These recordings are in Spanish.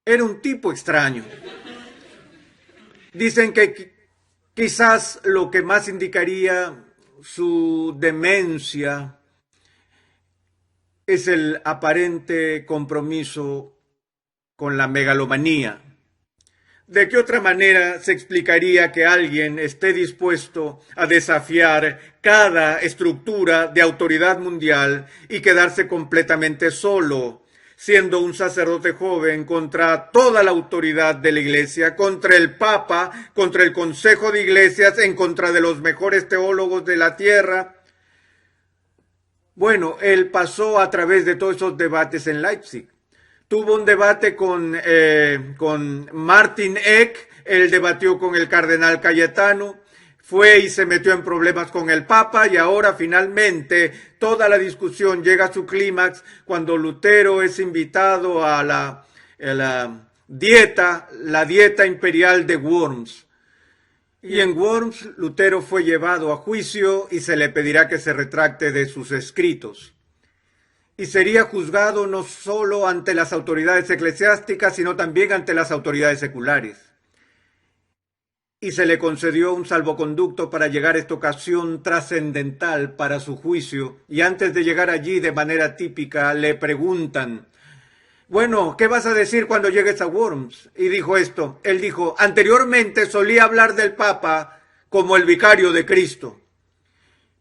Era un tipo extraño. Dicen que quizás lo que más indicaría su demencia es el aparente compromiso con la megalomanía. ¿De qué otra manera se explicaría que alguien esté dispuesto a desafiar cada estructura de autoridad mundial y quedarse completamente solo, siendo un sacerdote joven, contra toda la autoridad de la Iglesia, contra el Papa, contra el Consejo de Iglesias, en contra de los mejores teólogos de la tierra? Bueno, él pasó a través de todos esos debates en Leipzig. Tuvo un debate con Martin Eck, él debatió con el cardenal Cayetano, fue y se metió en problemas con el Papa, y ahora finalmente toda la discusión llega a su clímax cuando Lutero es invitado a la dieta imperial de Worms. Y en Worms Lutero fue llevado a juicio y se le pedirá que se retracte de sus escritos. Y sería juzgado no solo ante las autoridades eclesiásticas, sino también ante las autoridades seculares. Y se le concedió un salvoconducto para llegar a esta ocasión trascendental para su juicio. Y antes de llegar allí, de manera típica, le preguntan: bueno, ¿qué vas a decir cuando llegues a Worms? Y dijo esto, él dijo: anteriormente solía hablar del Papa como el vicario de Cristo.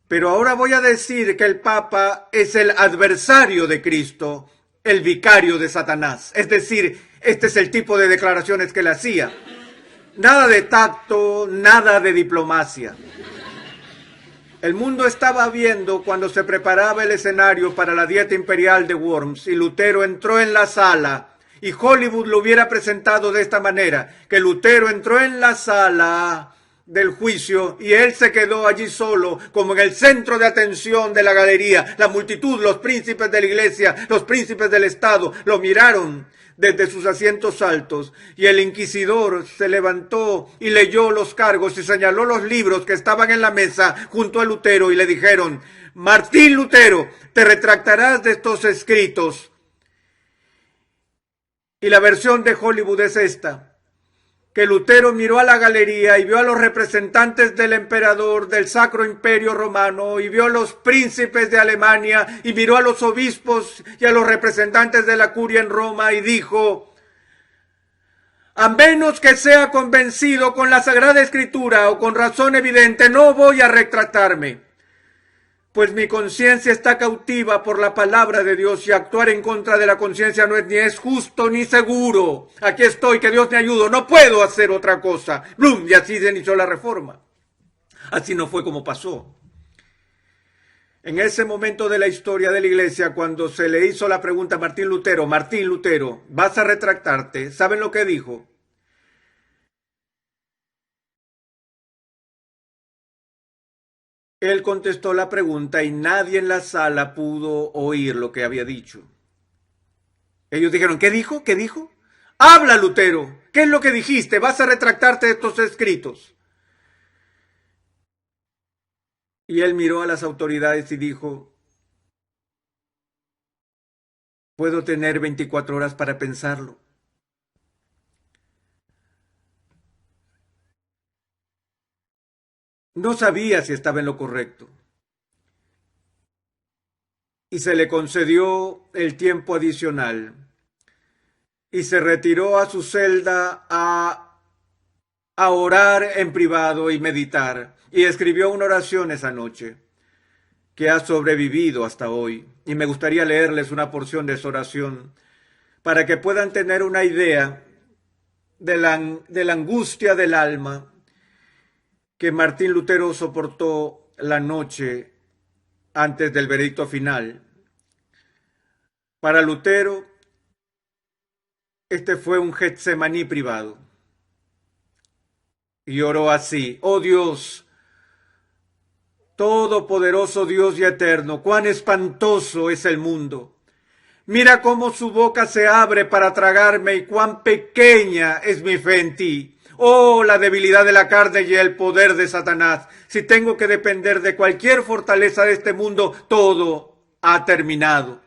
Pero ahora voy a decir que el Papa es el adversario de Cristo, el vicario de Satanás. Es decir, este es el tipo de declaraciones que él hacía. Nada de tacto, nada de diplomacia. El mundo estaba viendo cuando se preparaba el escenario para la dieta imperial de Worms, y Lutero entró en la sala, y Hollywood lo hubiera presentado de esta manera, que Lutero entró en la sala del juicio y él se quedó allí solo, como en el centro de atención de la galería. La multitud, los príncipes de la iglesia, los príncipes del estado, lo miraron desde sus asientos altos, y el inquisidor se levantó y leyó los cargos y señaló los libros que estaban en la mesa junto a Lutero, y le dijeron: Martín Lutero, te retractarás de estos escritos. Y la versión de Hollywood es esta: que Lutero miró a la galería y vio a los representantes del emperador del Sacro Imperio Romano, y vio a los príncipes de Alemania, y miró a los obispos y a los representantes de la curia en Roma, y dijo: a menos que sea convencido con la Sagrada Escritura o con razón evidente, no voy a retractarme, pues mi conciencia está cautiva por la palabra de Dios, y actuar en contra de la conciencia no es ni es justo ni seguro. Aquí estoy, que Dios me ayude, no puedo hacer otra cosa. ¡Blum! Y así se inició la reforma. Así no fue como pasó. En ese momento de la historia de la iglesia, cuando se le hizo la pregunta a Martín Lutero, ¿vas a retractarte? ¿Saben lo que dijo? Él contestó la pregunta y nadie en la sala pudo oír lo que había dicho. Ellos dijeron: ¿qué dijo? ¿Qué dijo? Habla, Lutero. ¿Qué es lo que dijiste? ¿Vas a retractarte de estos escritos? Y él miró a las autoridades y dijo: puedo tener 24 horas para pensarlo. No sabía si estaba en lo correcto. Y se le concedió el tiempo adicional. Y se retiró a su celda a orar en privado y meditar. Y escribió una oración esa noche que ha sobrevivido hasta hoy. Y me gustaría leerles una porción de esa oración para que puedan tener una idea de la angustia del alma que Martín Lutero soportó la noche antes del veredicto final. Para Lutero, este fue un Getsemaní privado. Y oró así: oh Dios, todopoderoso Dios y eterno, cuán espantoso es el mundo. Mira cómo su boca se abre para tragarme, y cuán pequeña es mi fe en ti. Oh, la debilidad de la carne y el poder de Satanás. Si tengo que depender de cualquier fortaleza de este mundo, todo ha terminado.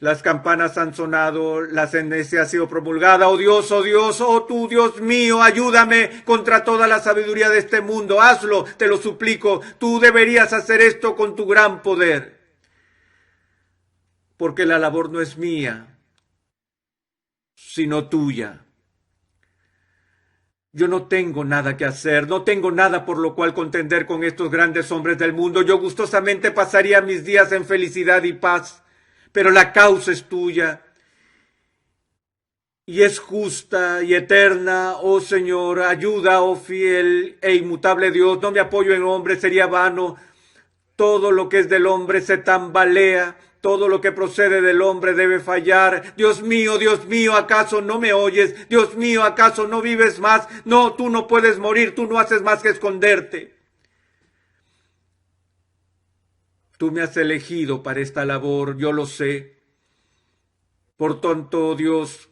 Las campanas han sonado, la sentencia ha sido promulgada. Oh Dios, oh tú, Dios mío, ayúdame contra toda la sabiduría de este mundo. Hazlo, te lo suplico. Tú deberías hacer esto con tu gran poder. Porque la labor no es mía, sino tuya. Yo no tengo nada que hacer, no tengo nada por lo cual contender con estos grandes hombres del mundo. Yo gustosamente pasaría mis días en felicidad y paz, pero la causa es tuya y es justa y eterna. Oh Señor, ayuda, oh fiel e inmutable Dios. No me apoyo en hombres, sería vano. Todo lo que es del hombre se tambalea. Todo lo que procede del hombre debe fallar. Dios mío, ¿acaso no me oyes? Dios mío, ¿acaso no vives más? No, tú no puedes morir, tú no haces más que esconderte. Tú me has elegido para esta labor, yo lo sé. Por tanto, Dios,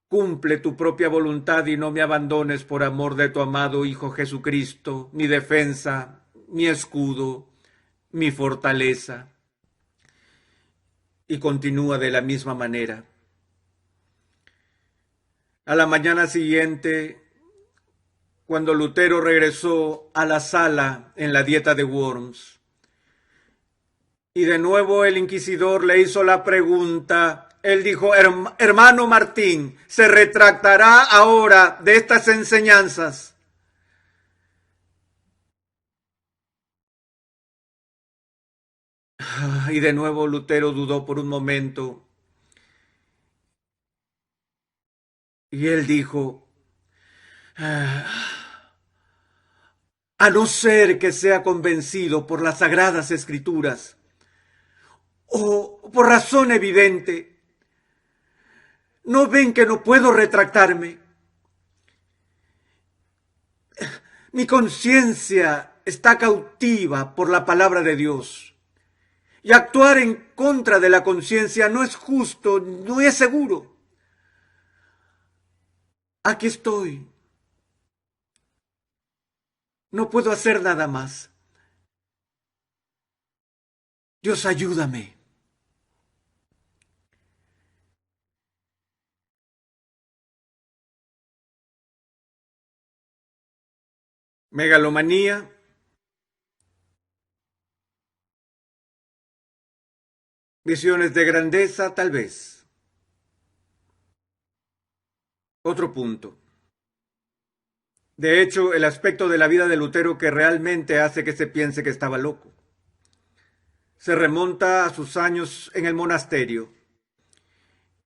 cumple tu propia voluntad y no me abandones por amor de tu amado Hijo Jesucristo, mi defensa, mi escudo, mi fortaleza. Y continúa de la misma manera. A la mañana siguiente, cuando Lutero regresó a la sala en la dieta de Worms, y de nuevo el inquisidor le hizo la pregunta, él dijo, hermano Martín, ¿se retractará ahora de estas enseñanzas? Y de nuevo Lutero dudó por un momento. Y él dijo, a no ser que sea convencido por las sagradas escrituras o por razón evidente, ¿no ven que no puedo retractarme? Mi conciencia está cautiva por la palabra de Dios. Y actuar en contra de la conciencia no es justo, no es seguro. Aquí estoy. No puedo hacer nada más. Dios, ayúdame. Megalomanía. Visiones de grandeza, tal vez. Otro punto. De hecho, el aspecto de la vida de Lutero que realmente hace que se piense que estaba loco. Se remonta a sus años en el monasterio.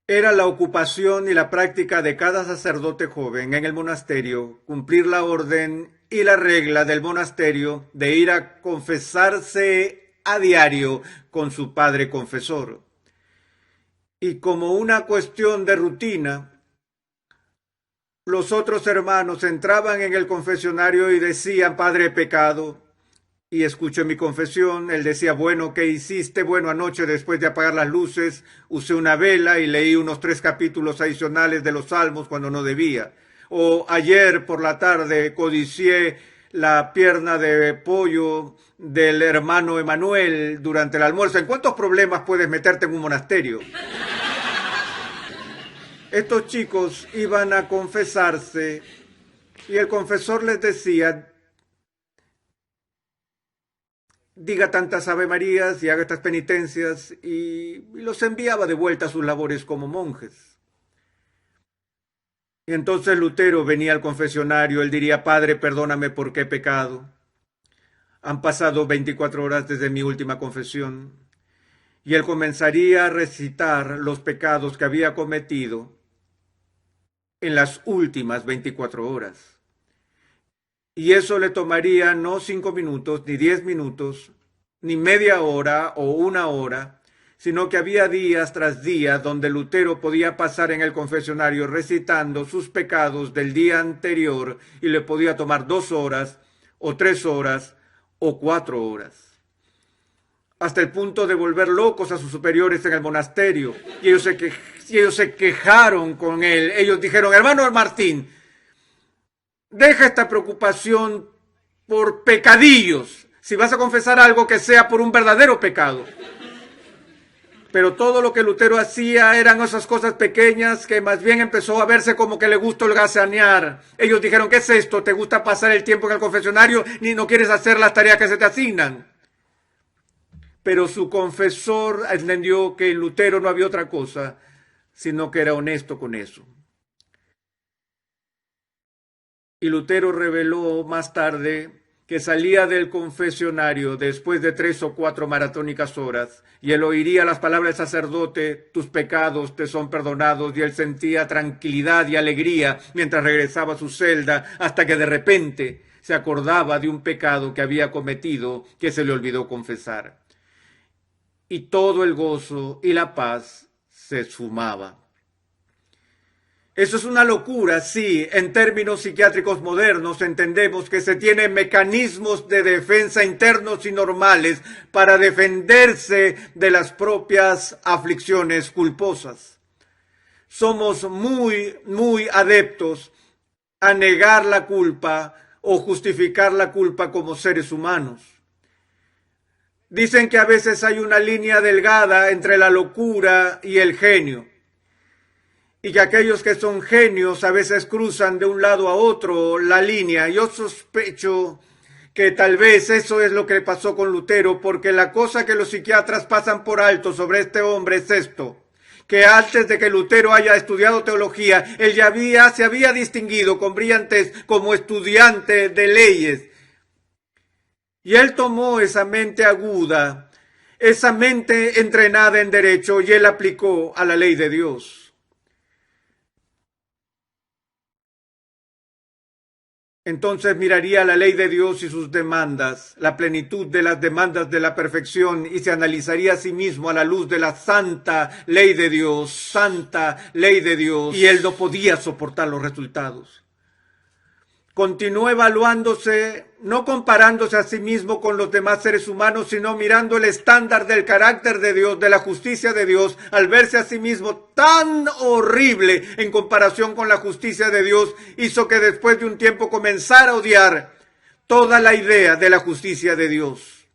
Era la ocupación y la práctica de cada sacerdote joven en el monasterio cumplir la orden y la regla del monasterio de ir a confesarse a diario con su padre confesor. Y como una cuestión de rutina, los otros hermanos entraban en el confesionario y decían, Padre, he pecado. Y escuché mi confesión. Él decía, bueno, ¿qué hiciste? Bueno, anoche después de apagar las luces, usé una vela y leí unos 3 capítulos adicionales de los Salmos cuando no debía. O ayer por la tarde codicié la pierna de pollo del hermano Emanuel durante el almuerzo. ¿En cuántos problemas puedes meterte en un monasterio? Estos chicos iban a confesarse y el confesor les decía, diga tantas Ave Marías y haga estas penitencias, y los enviaba de vuelta a sus labores como monjes. Y entonces Lutero venía al confesionario, él diría, Padre, perdóname porque he pecado. Han pasado 24 horas desde mi última confesión. Y él comenzaría a recitar los pecados que había cometido en las últimas 24 horas. Y eso le tomaría no 5 minutos, ni 10 minutos, ni media hora o 1 hora, sino que había días tras días donde Lutero podía pasar en el confesionario recitando sus pecados del día anterior y le podía tomar 2 horas, o 3 horas, o 4 horas. Hasta el punto de volver locos a sus superiores en el monasterio. Y ellos se quejaron con él. Ellos dijeron, hermano Martín, deja esta preocupación por pecadillos. Si vas a confesar algo, que sea por un verdadero pecado. Pero todo lo que Lutero hacía eran esas cosas pequeñas que más bien empezó a verse como que le gustó el holgazanear. Ellos dijeron, ¿qué es esto? ¿Te gusta pasar el tiempo en el confesionario ni no quieres hacer las tareas que se te asignan? Pero su confesor entendió que en Lutero no había otra cosa, sino que era honesto con eso. Y Lutero reveló más tarde que salía del confesionario después de 3 o 4 maratónicas horas, y él oiría las palabras del sacerdote, tus pecados te son perdonados, y él sentía tranquilidad y alegría mientras regresaba a su celda, hasta que de repente se acordaba de un pecado que había cometido que se le olvidó confesar. Y todo el gozo y la paz se esfumaba. Eso es una locura, sí. En términos psiquiátricos modernos entendemos que se tienen mecanismos de defensa internos y normales para defenderse de las propias aflicciones culposas. Somos muy adeptos a negar la culpa o justificar la culpa como seres humanos. Dicen que a veces hay una línea delgada entre la locura y el genio, y que aquellos que son genios a veces cruzan de un lado a otro la línea. Yo sospecho que tal vez eso es lo que pasó con Lutero, porque la cosa que los psiquiatras pasan por alto sobre este hombre es esto, que antes de que Lutero haya estudiado teología, él ya se había distinguido con brillantez como estudiante de leyes. Y él tomó esa mente aguda, esa mente entrenada en derecho, y él aplicó a la ley de Dios. Entonces miraría la ley de Dios y sus demandas, la plenitud de las demandas de la perfección, y se analizaría a sí mismo a la luz de la santa ley de Dios, santa ley de Dios, y él no podía soportar los resultados. Continuó evaluándose, no comparándose a sí mismo con los demás seres humanos, sino mirando el estándar del carácter de Dios, de la justicia de Dios, al verse a sí mismo tan horrible en comparación con la justicia de Dios, hizo que después de un tiempo comenzara a odiar toda la idea de la justicia de Dios.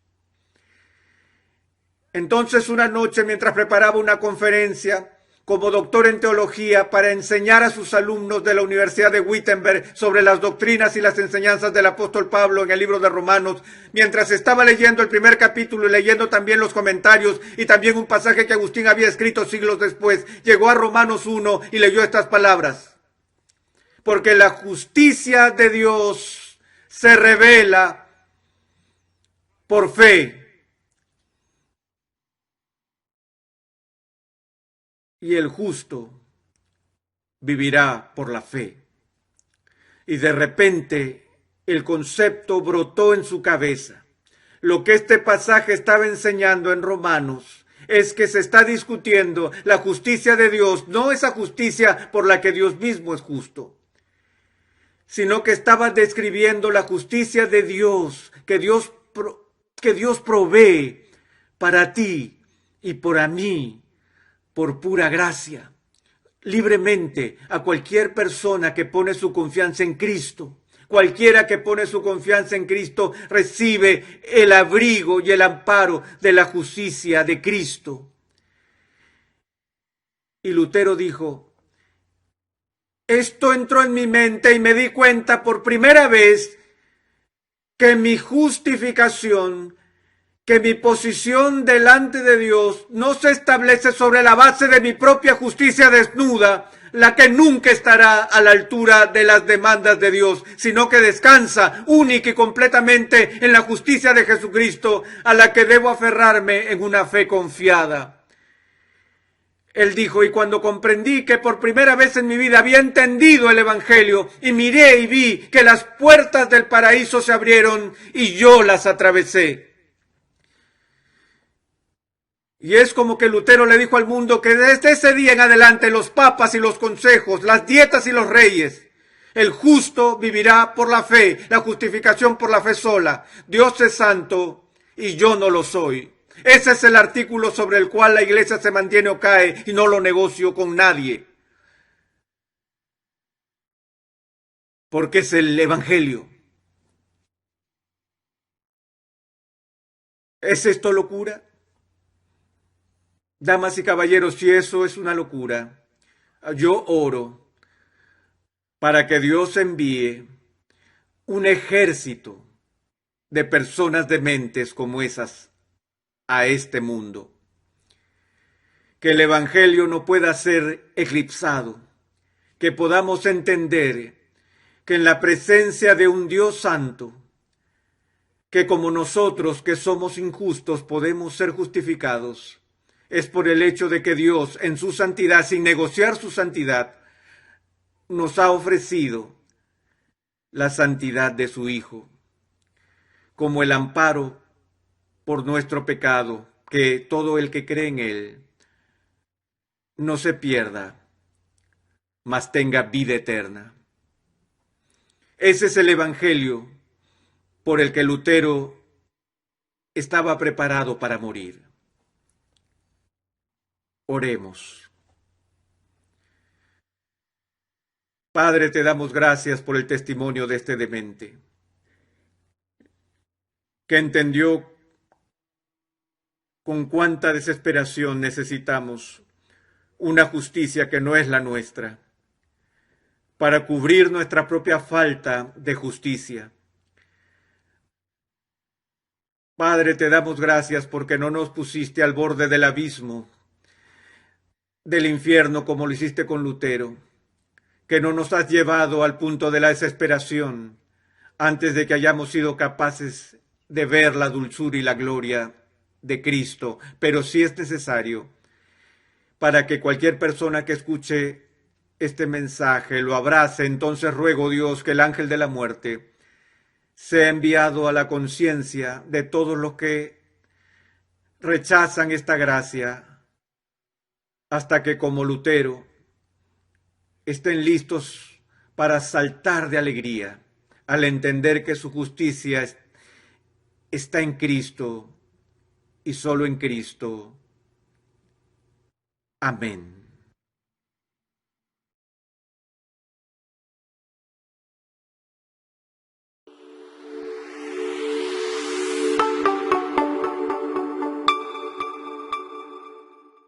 Entonces una noche, mientras preparaba una conferencia como doctor en teología para enseñar a sus alumnos de la Universidad de Wittenberg sobre las doctrinas y las enseñanzas del apóstol Pablo en el libro de Romanos, mientras estaba leyendo el primer capítulo y leyendo también los comentarios y también un pasaje que Agustín había escrito siglos después, llegó a Romanos 1 y leyó estas palabras: porque la justicia de Dios se revela por fe, y el justo vivirá por la fe. Y de repente el concepto brotó en su cabeza. Lo que este pasaje estaba enseñando en Romanos es que se está discutiendo la justicia de Dios, no esa justicia por la que Dios mismo es justo, sino que estaba describiendo la justicia de Dios, que Dios provee para ti y para mí, por pura gracia, libremente, a cualquier persona que pone su confianza en Cristo. Cualquiera que pone su confianza en Cristo recibe el abrigo y el amparo de la justicia de Cristo. Y Lutero dijo, esto entró en mi mente y me di cuenta por primera vez que mi justificación, que mi posición delante de Dios no se establece sobre la base de mi propia justicia desnuda, la que nunca estará a la altura de las demandas de Dios, sino que descansa única y completamente en la justicia de Jesucristo, a la que debo aferrarme en una fe confiada. Él dijo, y cuando comprendí que por primera vez en mi vida había entendido el Evangelio, y miré y vi que las puertas del paraíso se abrieron y yo las atravesé. Y es como que Lutero le dijo al mundo que desde ese día en adelante los papas y los consejos, las dietas y los reyes, el justo vivirá por la fe, la justificación por la fe sola. Dios es santo y yo no lo soy. Ese es el artículo sobre el cual la iglesia se mantiene o cae y no lo negocio con nadie. Porque es el Evangelio. ¿Es esto locura? Damas y caballeros, si eso es una locura, yo oro para que Dios envíe un ejército de personas dementes como esas a este mundo. Que el Evangelio no pueda ser eclipsado, que podamos entender que en la presencia de un Dios santo, que como nosotros que somos injustos podemos ser justificados, es por el hecho de que Dios en su santidad, sin negociar su santidad, nos ha ofrecido la santidad de su Hijo, como el amparo por nuestro pecado, que todo el que cree en Él no se pierda, mas tenga vida eterna. Ese es el Evangelio por el que Lutero estaba preparado para morir. Oremos. Padre, te damos gracias por el testimonio de este demente, que entendió con cuánta desesperación necesitamos una justicia que no es la nuestra, para cubrir nuestra propia falta de justicia. Padre, te damos gracias porque no nos pusiste al borde del abismo, del infierno, como lo hiciste con Lutero, que no nos has llevado al punto de la desesperación antes de que hayamos sido capaces de ver la dulzura y la gloria de Cristo, pero sí es necesario para que cualquier persona que escuche este mensaje lo abrace. Entonces ruego, Dios, que el ángel de la muerte sea enviado a la conciencia de todos los que rechazan esta gracia, hasta que como Lutero estén listos para saltar de alegría al entender que su justicia está en Cristo y solo en Cristo. Amén.